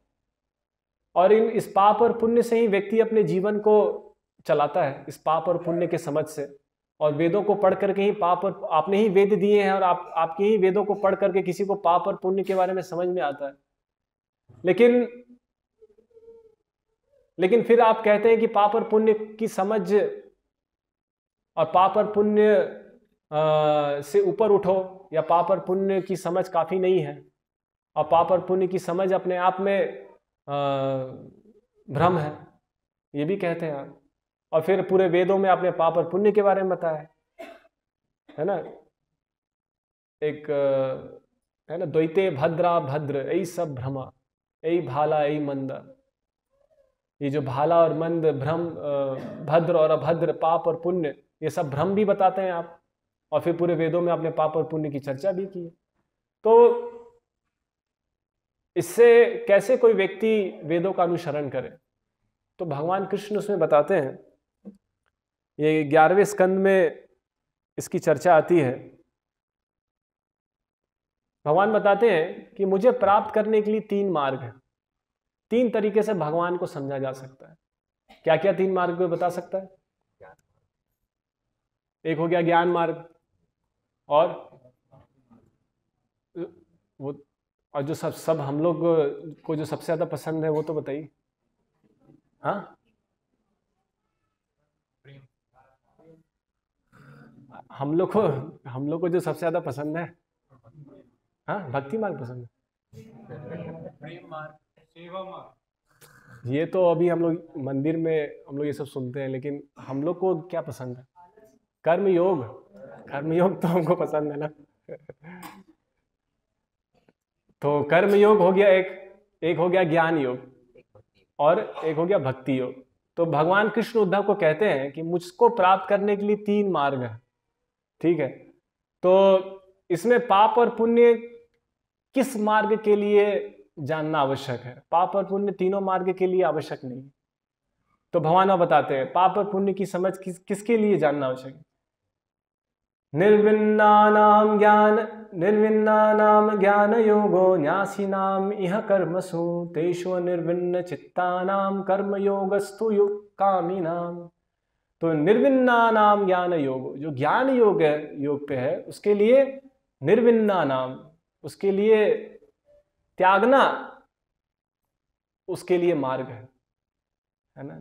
और इस पाप और पुण्य से ही व्यक्ति अपने जीवन को चलाता है, इस पाप और पुण्य के समझ से। और वेदों को पढ़ करके ही पाप, और आपने ही वेद दिए हैं, और आपके ही वेदों को पढ़ करके किसी को पाप और पुण्य के बारे में समझ में आता है। लेकिन फिर आप कहते हैं कि पाप और पुण्य की समझ और पाप और पुण्य से ऊपर उठो, या पाप और पुण्य की समझ काफी नहीं है, और पाप और पुण्य की समझ अपने आप में भ्रम है, ये भी कहते हैं आप। और फिर पूरे वेदों में आपने पाप और पुण्य के बारे में बताया है ना। एक है ना, द्वैते भद्रा भद्र यही सब भ्रमा, यही भाला यही मंदा। ये जो भाला और मंद, भ्रम, भद्र और अभद्र, पाप और पुण्य, ये सब भ्रम भी बताते हैं आप। और फिर पूरे वेदों में आपने पाप और पुण्य की चर्चा भी की। तो इससे कैसे कोई व्यक्ति वेदों का अनुसरण करे? तो भगवान कृष्ण उसमें बताते हैं, ये 11वें स्कंद में इसकी चर्चा आती है। भगवान बताते हैं कि मुझे प्राप्त करने के लिए 3 मार्ग हैं। 3 तरीके से भगवान को समझा जा सकता है। क्या क्या 3 मार्ग को बता सकता है? एक हो गया ज्ञान मार्ग, और वो, और जो सब हम लोग को जो सबसे ज्यादा पसंद है वो तो बताइए। हाँ, हम लोग को जो सबसे ज्यादा पसंद है, हाँ, भक्ति मार्ग पसंद है। प्रेम मार्ग, सेवा मार्ग। ये तो अभी हम लोग मंदिर में हम लोग ये सब सुनते हैं, लेकिन हम लोग को क्या पसंद है? कर्म योग। कर्म योग तो हमको पसंद है ना। तो कर्म योग हो गया एक हो गया ज्ञान योग, और एक हो गया भक्ति योग। तो भगवान कृष्ण उद्धव को कहते हैं कि मुझको प्राप्त करने के लिए 3 मार्ग है, ठीक है। तो इसमें पाप और पुण्य किस मार्ग के लिए जानना आवश्यक है? पाप और पुण्य तीनों मार्ग के लिए आवश्यक नहीं। तो भगवान आप बताते हैं पाप और पुण्य की समझ किसके लिए जानना आवश्यक है? निर्विन्नानाम ज्ञान योगो न्यासिनाम इह कर्मसु तेषु निर्विन्न चित्तानाम कर्म योगस्तु कामिनाम। तो निर्विन्नानाम ज्ञान योग, जो ज्ञान योग है, योग पे है, उसके लिए निर्विन्ना नाम, उसके लिए त्यागना, उसके लिए मार्ग है ना।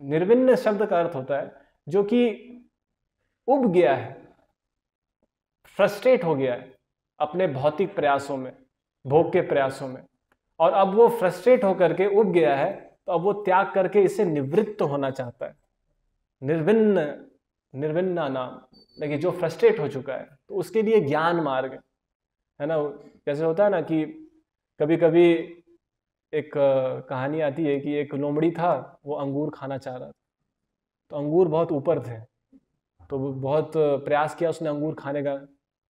निर्विन्न शब्द का अर्थ होता है जो कि उब गया है, फ्रस्ट्रेट हो गया है अपने भौतिक प्रयासों में, भोग के प्रयासों में, और अब वो फ्रस्ट्रेट होकर के उब गया है, तो अब वो त्याग करके इससे निवृत्त होना चाहता है। निर्विन्ना नाम, लेकिन जो फ्रस्ट्रेट हो चुका है तो उसके लिए ज्ञान मार्ग है ना। जैसे होता है ना कि कभी कभी एक कहानी आती है कि एक लोमड़ी था, वो अंगूर खाना चाह रहा था। तो अंगूर बहुत ऊपर थे, तो बहुत प्रयास किया उसने अंगूर खाने का।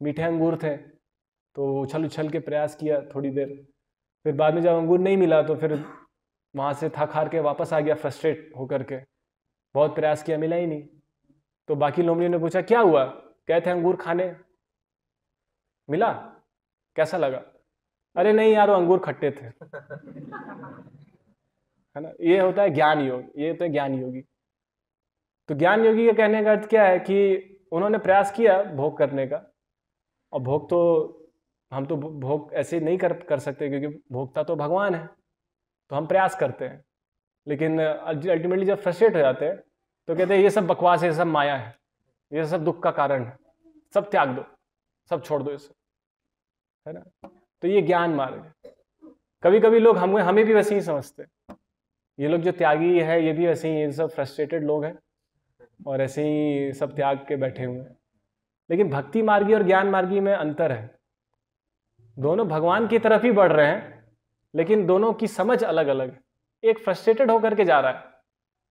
मीठे अंगूर थे, तो उछल उछल के प्रयास किया थोड़ी देर। फिर बाद में जब अंगूर नहीं मिला तो फिर वहाँ से थक हार के वापस आ गया, फ्रस्ट्रेट होकर के। बहुत प्रयास किया, मिला ही नहीं। तो बाकी लोमड़ियों ने पूछा क्या हुआ? कहते हैं अंगूर खाने मिला, कैसा लगा? अरे नहीं यार, वो अंगूर खट्टे थे। है ना, ये होता है ज्ञान योग, ये होता है ज्ञान योगी। तो ज्ञान योगी का कहने का अर्थ क्या है कि उन्होंने प्रयास किया भोग करने का, और भोग तो हम तो भोग ऐसे नहीं कर सकते, क्योंकि भोगता तो भगवान है। तो हम प्रयास करते हैं, लेकिन अल्टीमेटली जब फ्रस्ट्रेट हो जाते हैं तो कहते हैं ये सब बकवास है, ये सब माया है, ये सब दुख का कारण है, सब त्याग दो, सब छोड़ दो इसे, है ना। तो ये ज्ञान मार्ग है। कभी कभी लोग हमें भी वैसे ही समझते हैं, ये लोग जो त्यागी है ये भी वैसे ही, ये सब फ्रस्ट्रेटेड लोग हैं और ऐसे ही सब त्याग के बैठे हुए हैं। लेकिन भक्ति मार्गी और ज्ञान मार्गी में अंतर है। दोनों भगवान की तरफ ही बढ़ रहे हैं, लेकिन दोनों की समझ अलग अलग है। एक फ्रस्ट्रेटेड होकर के जा रहा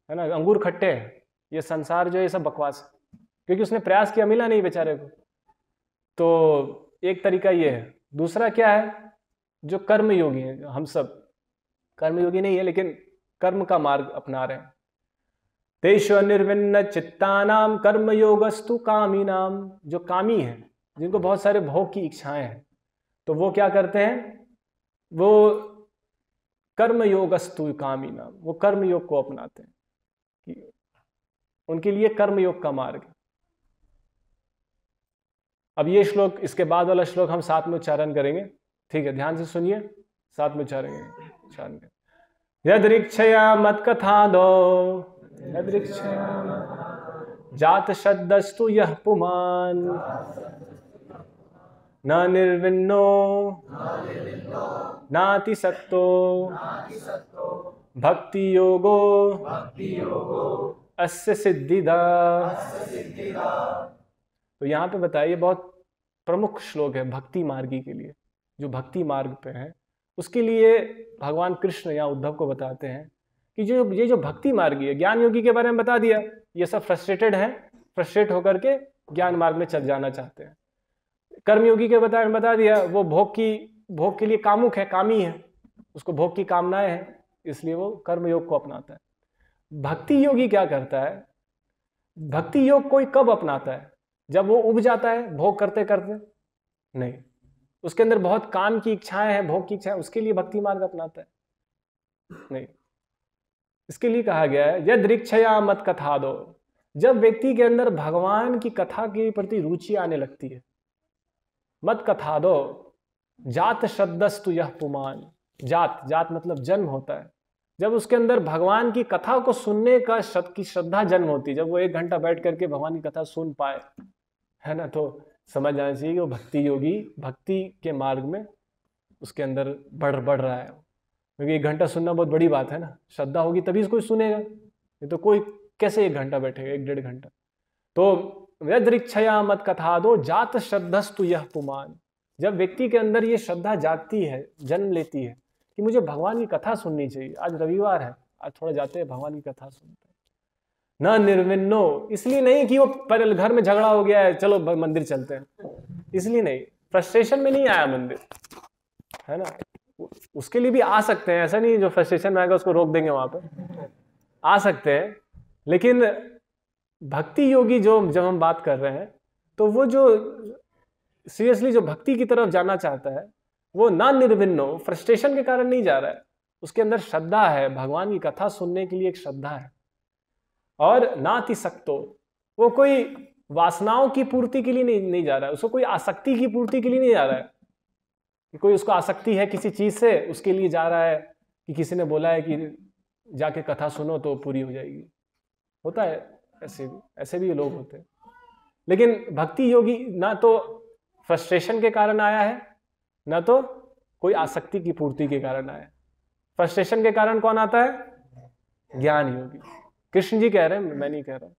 है ना, अंगूर खट्टे हैं, ये संसार जो है ये सब बकवास है, क्योंकि उसने प्रयास किया, मिला नहीं बेचारे को। तो एक तरीका ये है। दूसरा क्या है, जो कर्म योगी है, हम सब कर्म योगी नहीं है लेकिन कर्म का मार्ग अपना रहे हैं। तेषु निर्विन्न चित्तानाम कर्म योगस्तु कामिनाम। जो कामी है, जिनको बहुत सारे भोग की इच्छाएं हैं, तो वो क्या करते हैं, वो कर्म योगस्तु कामिनाम, वो कर्म योग को अपनाते हैं, कि उनके लिए कर्म योग का मार्ग है। अब ये श्लोक, इसके बाद वाला श्लोक हम साथ में उच्चारण करेंगे, ठीक है, ध्यान से सुनिए, साथ में उच्चारण करेंगे। यदृक्षया मत कथा दो, यदृक्षया जात शब्दस्तु यह पुमान, न निर्विन्नो नाति सक्तो भक्ति योगो अस्य सिद्धिदा। तो यहाँ पे बताइए, बहुत प्रमुख श्लोक है भक्ति मार्गी के लिए, जो भक्ति मार्ग पे है उसके लिए भगवान कृष्ण यहाँ उद्धव को बताते हैं कि ये जो भक्ति मार्गी है, ज्ञान योगी के बारे में बता दिया, ये सब फ्रस्ट्रेटेड हैं, फ्रस्ट्रेट होकर के ज्ञान मार्ग में चल जाना चाहते हैं। कर्मयोगी के बारे में बता दिया, वो भोग की भोग के लिए कामुक है, कामी है, उसको भोग की कामनाएं हैं, इसलिए वो कर्म योग को अपनाता है। भक्ति योगी क्या करता है? भक्ति योग कोई कब अपनाता है? जब वो उब जाता है भोग करते करते? नहीं, उसके अंदर बहुत काम की इच्छाएं हैं, भोग की इच्छाएं, उसके लिए भक्ति मार्ग अपनाता है? नहीं। इसके लिए कहा गया है यद ऋक्षया मत कथा दो, जब व्यक्ति के अंदर भगवान की कथा के प्रति रुचि आने लगती है। मत कथा दो जात शब्दस्तु यह पुमान, जात, जात मतलब जन्म होता है। जब उसके अंदर भगवान की कथा को सुनने का की श्रद्धा जन्म होती है, जब वो 1 घंटा बैठ करके भगवान की कथा सुन पाए, है ना, तो समझ जाना चाहिए कि वो भक्ति योगी भक्ति के मार्ग में उसके अंदर बढ़ रहा है। क्योंकि 1 घंटा सुनना बहुत बड़ी बात है ना, श्रद्धा होगी तभी कोई सुनेगा, नहीं तो कोई कैसे 1 घंटा बैठेगा, 1-1.5 घंटा। तो यदृक्षया मत कथा दो जात श्रद्धस्तु यह पुमान, जब व्यक्ति के अंदर ये श्रद्धा जागती है, जन्म लेती है कि मुझे भगवान की कथा सुननी चाहिए, आज रविवार है, आज थोड़ा जाते हैं भगवान की कथा सुनते हैं। न निर्विन्नो, इसलिए नहीं कि वो पर घर में झगड़ा हो गया है चलो मंदिर चलते हैं, इसलिए नहीं, फ्रस्ट्रेशन में नहीं आया मंदिर, है ना, उसके लिए भी आ सकते हैं, ऐसा नहीं जो फ्रस्ट्रेशन में आएगा उसको रोक देंगे, वहां पे आ सकते हैं। लेकिन भक्ति योगी जब हम बात कर रहे हैं, तो वो जो सीरियसली जो भक्ति की तरफ जाना चाहता है, वो ना निर्विन्नो, फ्रस्ट्रेशन के कारण नहीं जा रहा है, उसके अंदर श्रद्धा है, भगवान की कथा सुनने के लिए एक श्रद्धा है। और नातिसक्तो, वो कोई वासनाओं की पूर्ति के लिए नहीं जा रहा है, उसको कोई आसक्ति की पूर्ति के लिए नहीं जा रहा है कि कोई उसको आसक्ति है किसी चीज से, उसके लिए जा रहा है कि किसी ने बोला है कि जाके कथा सुनो तो पूरी हो जाएगी। होता है ऐसे भी लोग होते हैं। लेकिन भक्ति योगी ना तो फ्रस्ट्रेशन के कारण आया है, ना तो कोई आसक्ति की पूर्ति के कारण आया है। फ्रस्ट्रेशन के कारण कौन आता है? ज्ञान योगी। कृष्ण जी कह रहे हैं, मैं नहीं कह रहा।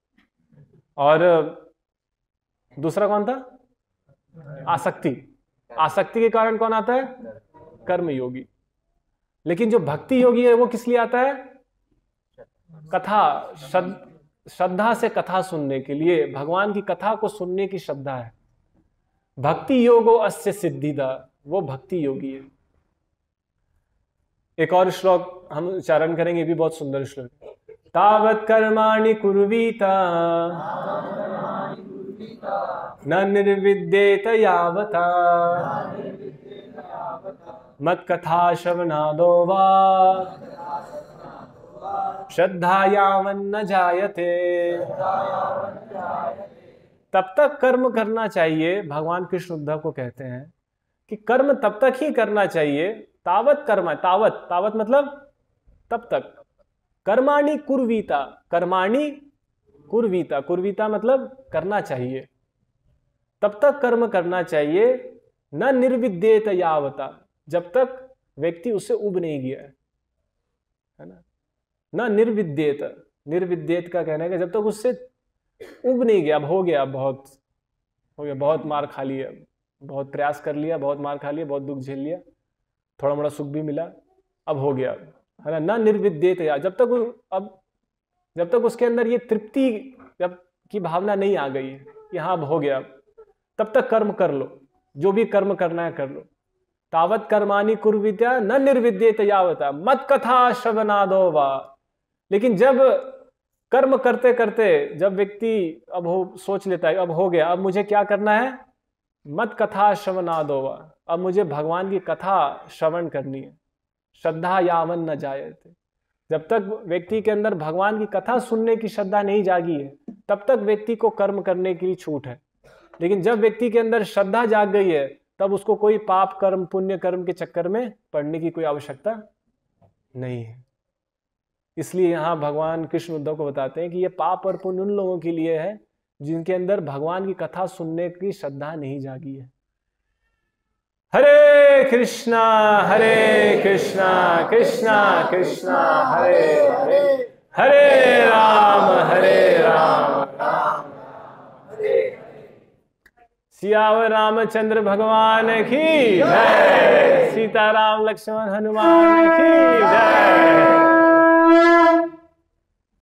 और दूसरा कौन था? आसक्ति। आसक्ति के कारण कौन आता है? कर्म योगी। लेकिन जो भक्ति योगी है वो किस लिए आता है? कथा, श्रद्धा से कथा सुनने के लिए, भगवान की कथा को सुनने की श्रद्धा है। भक्ति योगो अस्य सिद्धिदा, वो भक्ति योगी है। एक और श्लोक हम उच्चारण करेंगे, भी बहुत सुंदर श्लोक। तावत् कर्माणि कुर्वीता न निर्विद्येत यावता मत कथा श्रवणादो वा श्रद्धायावन्न जायते। तब तक कर्म करना चाहिए, भगवान कृष्ण उद्धव को कहते हैं कि कर्म तब तक ही करना चाहिए, तावत कर्म, तावत, तावत मतलब तब तक। कर्माणि कुर्वीता, कर्माणि कुर्वीता, कुर्वीता मतलब करना चाहिए, तब तक कर्म करना चाहिए। न निर्विद्येत यावता, जब तक व्यक्ति उससे उब नहीं गया है ना। न निर्विद्येत, निर्विद्येत का कहना है कि जब तक उससे उब नहीं गया, अब हो गया, बहुत हो गया, बहुत मार खा लिया, बहुत प्रयास कर लिया, बहुत मार खा लिया, बहुत दुख झेल लिया, थोड़ा मोड़ा सुख भी मिला, अब हो गया, है ना। न निर्विद्येत या, जब तक उसके अंदर ये तृप्ति की भावना नहीं आ गई है कि हाँ अब हो गया, तब तक कर्म कर लो, जो भी कर्म करना है कर लो। तावत कर्माणि कुर्वीता न निर्विद्येत यावता मत कथा श्रवणादो वा। लेकिन जब कर्म करते करते जब व्यक्ति अब सोच लेता है अब हो गया, अब मुझे क्या करना है? मत कथा श्रवणादो वा, अब मुझे भगवान की कथा श्रवण करनी है। श्रद्धा यावन न जायते, जब तक व्यक्ति के अंदर भगवान की कथा सुनने की श्रद्धा नहीं जागी है, तब तक व्यक्ति को कर्म करने की छूट है। लेकिन जब व्यक्ति के अंदर श्रद्धा जाग गई है, तब उसको कोई पाप कर्म पुण्य कर्म के चक्कर में पड़ने की कोई आवश्यकता नहीं है। इसलिए यहाँ भगवान कृष्ण उद्धव को बताते हैं कि ये पाप और पुण्य उन लोगों के लिए है जिनके अंदर भगवान की कथा सुनने की श्रद्धा नहीं जागी है। हरे कृष्णा कृष्णा कृष्णा हरे हरे, हरे राम राम हरे। सियावर रामचंद्र भगवान की जय, सीताराम लक्ष्मण हनुमान की जय।